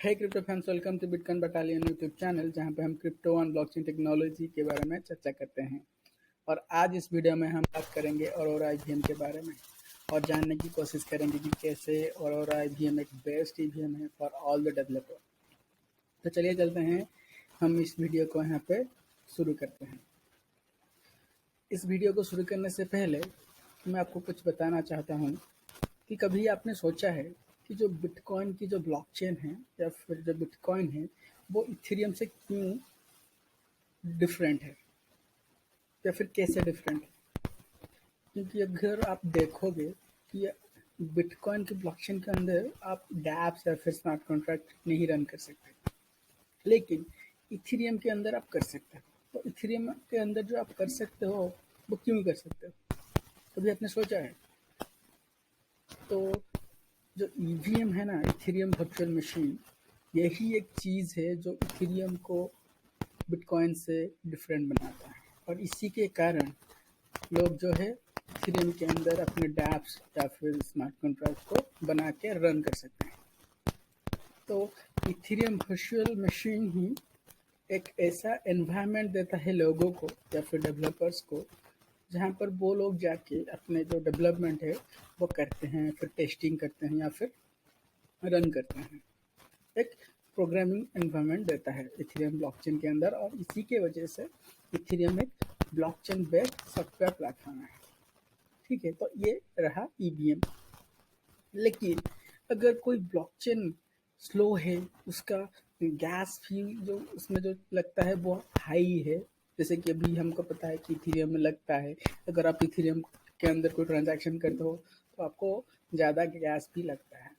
है crypto fans, welcome to Bitcoin battalion YouTube channel, जहां पे हम क्रिप्टो और ब्लॉकचेन टेक्नोलॉजी के बारे में चर्चा करते हैं। और आज इस वीडियो में हम बात करेंगे ऑरोरा ईवीएम के बारे में और जानने की कोशिश करेंगे कि कैसे ऑरोरा ईवीएम एक बेस्ट ईवीएम है फॉर ऑल द डेवलपर। तो चलिए चलते हैं, हम इस वीडियो को यहाँ पे शुरू करते हैं। इस वीडियो को शुरू करने से पहले मैं आपको कुछ बताना चाहता हूँ कि कभी आपने सोचा है कि जो बिटकॉइन की जो ब्लॉकचेन है या फिर जो बिटकॉइन है वो इथेरियम से क्यों डिफरेंट है या फिर कैसे डिफरेंट है? क्योंकि अगर आप देखोगे कि बिटकॉइन की ब्लॉकचेन के अंदर आप डैप्स या फिर स्मार्ट कॉन्ट्रैक्ट नहीं रन कर सकते, लेकिन इथेरियम के अंदर आप कर सकते हो। तो इथेरियम के अंदर जो आप कर सकते हो वो क्यों कर सकते हो, कभी आपने सोचा है? तो जो ईवीएम है ना, इथेरियम वर्चुअल मशीन, यही एक चीज़ है जो इथेरियम को बिटकॉइन से डिफरेंट बनाता है। और इसी के कारण लोग जो है इथेरियम के अंदर अपने डैप्स या फिर स्मार्ट कॉन्ट्रैक्ट को बना के रन कर सकते हैं। तो इथेरियम वर्चुअल मशीन ही एक ऐसा एनवायरनमेंट देता है लोगों को या फिर डेवलपर्स को, जहाँ पर वो लोग जाके अपने जो डेवलपमेंट है वो करते हैं, फिर टेस्टिंग करते हैं या फिर रन करते हैं। एक प्रोग्रामिंग एनवायरनमेंट देता है इथेरियम ब्लॉकचेन के अंदर, और इसी के वजह से इथेरियम एक ब्लॉकचेन बेस्ड सॉफ्टवेयर प्लेटफॉर्म है। ठीक है, तो ये रहा ईवीएम। लेकिन अगर कोई ब्लॉकचेन स्लो है, उसका गैस फी जो उसमें जो लगता है वो हाई है, जैसे कि अभी हमको पता है कि इथेरियम में लगता है, अगर आप इथेरियम के अंदर कोई ट्रांजैक्शन करते हो तो आपको ज़्यादा गैस फी लगता है।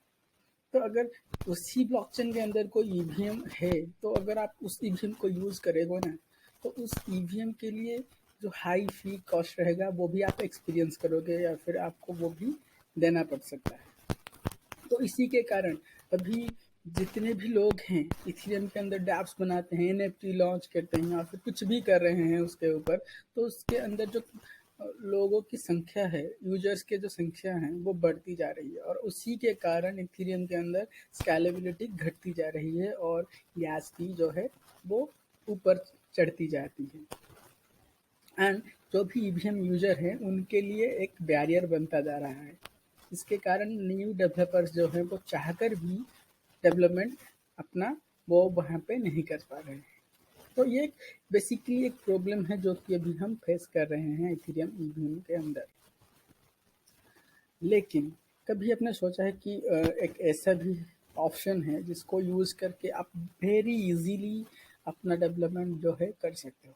तो अगर उसी ब्लॉकचेन के अंदर कोई ईवीएम है, तो अगर आप उस ईवीएम को यूज़ करेंगे ना, तो उस ईवीएम के लिए जो हाई फी कॉस्ट रहेगा वो भी आप एक्सपीरियंस करोगे या फिर आपको वो भी देना पड़ सकता है। तो इसी के कारण अभी जितने भी लोग हैं इथेरियम के अंदर डैप्स बनाते हैं, एनएफटी लॉन्च करते हैं या फिर कुछ भी कर रहे हैं उसके ऊपर, तो उसके अंदर जो लोगों की संख्या है, यूजर्स के जो संख्या है वो बढ़ती जा रही है, और उसी के कारण इथेरियम के अंदर स्केलेबिलिटी घटती जा रही है और गैस फी जो है वो ऊपर चढ़ती जाती है। एंड जो भी ईवीएम यूजर हैं उनके लिए एक बैरियर बनता जा रहा है। इसके कारण न्यू डेवलपर्स जो हैं वो चाहकर भी डेवलपमेंट अपना वो वहाँ पे नहीं कर पा रहे हैं। तो ये बेसिकली एक प्रॉब्लम है जो कि अभी हम फेस कर रहे हैं इथेरियम ईवीएम के अंदर। लेकिन कभी आपने सोचा है कि एक ऐसा भी ऑप्शन है जिसको यूज़ करके आप वेरी इजीली अपना डेवलपमेंट जो है कर सकते हो?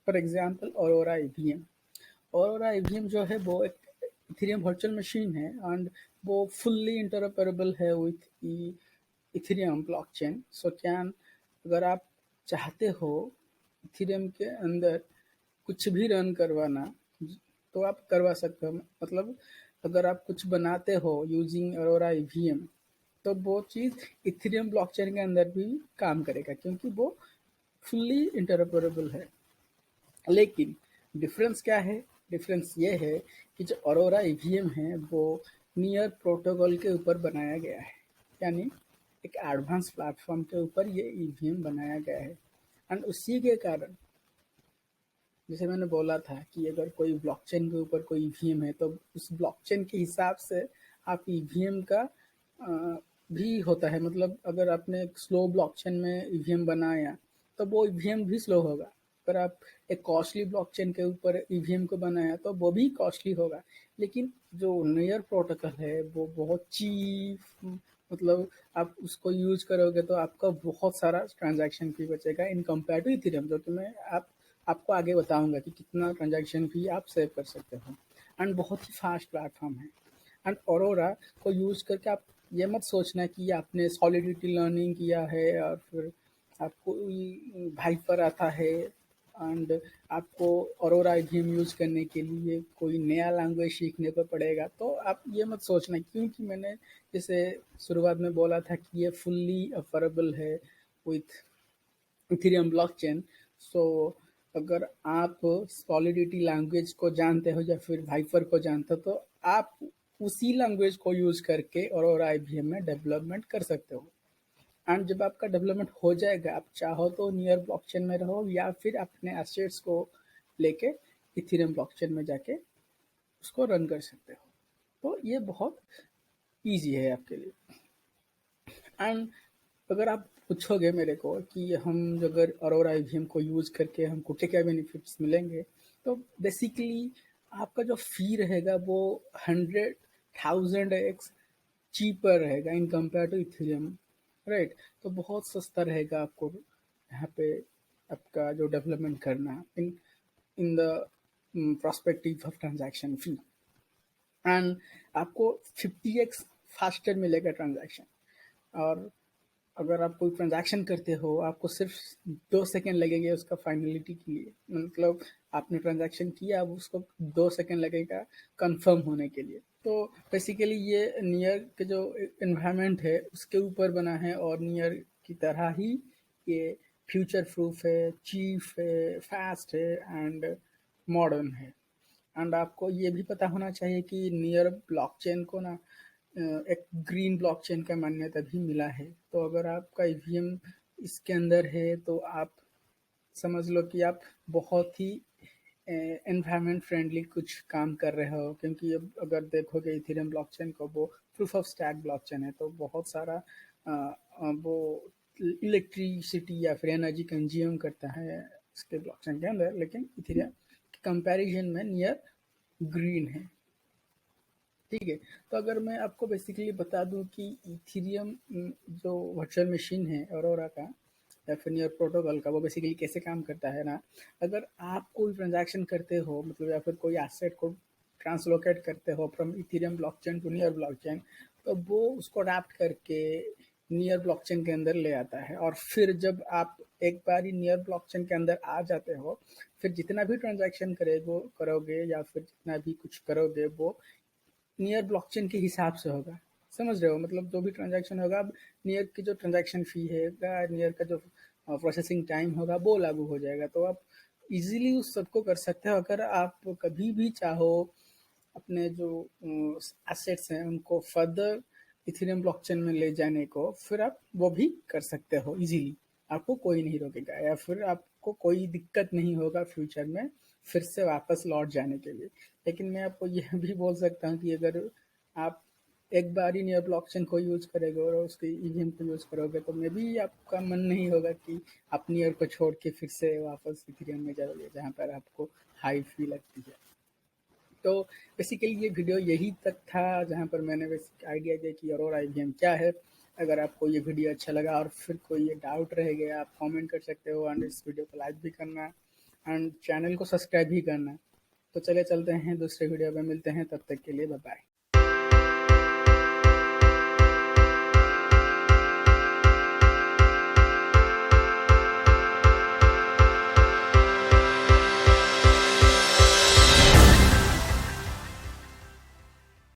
For example aurora EVM. Aurora EVM जो है वो एक इथेरियम वर्चुअल मशीन है एंड वो फुल्ली इंटरऑपरेबल है with Ethereum blockchain. So can, अगर आप चाहते हो इथेरियम के अंदर कुछ भी रन करवाना तो आप करवा सकते हो। मतलब अगर आप कुछ बनाते हो यूजिंग अरोरा ईवीएम, तो वो चीज़ इथेरियम ब्लॉकचेन के अंदर भी काम करेगा क्योंकि वो फुल्ली इंटरऑपरेबल है। लेकिन डिफरेंस क्या है? डिफरेंस ये है कि जो अरोरा ईवीएम है वो नियर प्रोटोकॉल के ऊपर बनाया गया है, यानी एक एडवांस प्लेटफॉर्म के ऊपर ये ईवीएम बनाया गया है। एंड उसी के कारण, जैसे मैंने बोला था कि अगर कोई ब्लॉकचेन के ऊपर कोई ईवीएम है तो उस ब्लॉकचेन के हिसाब से आप ईवीएम का भी होता है। मतलब अगर आपने एक स्लो ब्लॉकचेन में ईवीएम बनाया तो वो ईवीएम भी स्लो होगा। अगर आप एक कॉस्टली ब्लॉकचेन के ऊपर ईवीएम को बनाया तो वो भी कॉस्टली होगा। लेकिन जो नेयर प्रोटोकॉल है वो बहुत चीप, मतलब आप उसको यूज करोगे तो आपका बहुत सारा ट्रांजैक्शन फी बचेगा इन कंपेयर टू इथेरियम, जो कि मैं आपको आगे बताऊंगा कि कितना ट्रांजैक्शन फी आप सेव कर सकते हो। एंड बहुत ही फास्ट प्लेटफॉर्म है। एंड ऑरोरा को यूज़ करके आप ये मत सोचना कि आपने सॉलिडिटी लर्निंग किया है और फिर आपको वाइपर आता है एंड आपको ऑरोरा गेम यूज़ करने के लिए कोई नया लैंग्वेज सीखने को पड़ेगा। तो आप ये मत सोचना, क्योंकि मैंने जैसे शुरुआत में बोला था कि ये फुल्ली अफोर्डेबल है विथ इथेरियम ब्लॉकचेन। सो अगर आप सॉलिडिटी लैंग्वेज को जानते हो या फिर वाइपर को जानते हो तो आप उसी लैंग्वेज को यूज़ करके और आईबीएम में डेवलपमेंट कर सकते हो। एंड जब आपका डेवलपमेंट हो जाएगा, आप चाहो तो नियर ब्लॉकचेन में रहो या फिर अपने एसेट्स को लेके इथेरियम ब्लॉकचेन में जाके उसको रन कर सकते हो। तो ये बहुत ईजी है आपके लिए। एंड अगर आप पूछोगे मेरे को कि हम अगर अरोरा ईवीएम को यूज़ करके हमको क्या क्या बेनिफिट्स मिलेंगे, तो बेसिकली आपका जो फी रहेगा वो 100,000x चीपर रहेगा in compare to Ethereum, right. तो बहुत सस्ता रहेगा आपको यहाँ पे आपका जो डेवलपमेंट करना in in the prospective of transaction fee. And आपको 50x फास्टर मिलेगा ट्रांजैक्शन। और अगर आप कोई ट्रांजैक्शन करते हो, आपको सिर्फ 2 सेकेंड लगेंगे उसका फाइनलिटी के लिए, मतलब आपने ट्रांजैक्शन किया, अब उसको 2 सेकेंड लगेगा कंफर्म होने के लिए। तो बेसिकली ये नियर के जो इन्वायरमेंट है उसके ऊपर बना है, और नियर की तरह ही ये फ्यूचर प्रूफ है, चीफ है, फास्ट है एंड मॉडर्न है। एंड आपको ये भी पता होना चाहिए कि नियर ब्लॉकचेन को ना एक ग्रीन ब्लॉकचेन का मान्यता भी मिला है। तो अगर आपका ईवीएम इसके अंदर है तो आप समझ लो कि आप बहुत ही एनवायरनमेंट फ्रेंडली कुछ काम कर रहे हो, क्योंकि अब अगर देखोगे इथेरियम ब्लॉकचेन को, वो प्रूफ ऑफ स्टैक ब्लॉकचेन है, तो बहुत सारा वो इलेक्ट्रिसिटी या फिर एनर्जी कंज्यूम करता है इसके ब्लॉकचेन के अंदर, लेकिन इथेरियम के कंपैरिजन में नियर ग्रीन है। ठीक है। तो अगर मैं आपको बेसिकली बता दूं कि इथेरियम जो वर्चुअल मशीन है ऑरोरा का या फिर नियर प्रोटोकॉल का, वो बेसिकली कैसे काम करता है ना, अगर आप कोई ट्रांजैक्शन करते हो, मतलब या फिर कोई एसेट को ट्रांसलोकेट करते हो from Ethereum blockchain to NEAR blockchain, तो वो उसको अडैप्ट करके नियर ब्लॉकचेन के अंदर ले आता है। और फिर जब आप एक बार ही नियर ब्लॉकचेन के अंदर आ जाते हो, फिर जितना भी ट्रांजैक्शन करोगे या फिर जितना भी कुछ करोगे, वो नियर ब्लॉकचेन के हिसाब से होगा। समझ रहे हो, मतलब जो भी ट्रांजैक्शन होगा, अब नियर की जो ट्रांजैक्शन फी है, नियर का जो प्रोसेसिंग टाइम होगा, वो लागू हो जाएगा। तो आप इजीली उस सबको कर सकते हो। अगर आप कभी भी चाहो अपने जो एसेट्स हैं उनको फर्दर इथेरियम ब्लॉकचेन में ले जाने को, फिर आप वो भी कर सकते हो इजीली। आपको कोई नहीं रोकेगा, या फिर आपको कोई दिक्कत नहीं होगा फ्यूचर में फिर से वापस लौट जाने के लिए। लेकिन मैं आपको यह भी बोल सकता हूँ कि अगर आप एक बार ही नियर ब्लॉकचेन को यूज़ करोगे और उसके ईवीएम को यूज़ करोगे, तो मे भी आपका मन नहीं होगा कि आप नियर को छोड़ के फिर से वापस इथेरियम में जाओगे, जहाँ पर आपको हाई फी लगती है। तो बेसिकली ये वीडियो यही तक था, जहाँ पर मैंने बेसिक आइडिया दिया कि अरोरा ईवीएम क्या है। अगर आपको ये वीडियो अच्छा लगा और फिर कोई ये डाउट रह गया, आप कमेंट कर सकते हो, एंड इस वीडियो को लाइक भी करना एंड चैनल को सब्सक्राइब भी करना। तो चले चलते हैं दूसरे वीडियो में मिलते हैं, तब तक के लिए बाय बाय।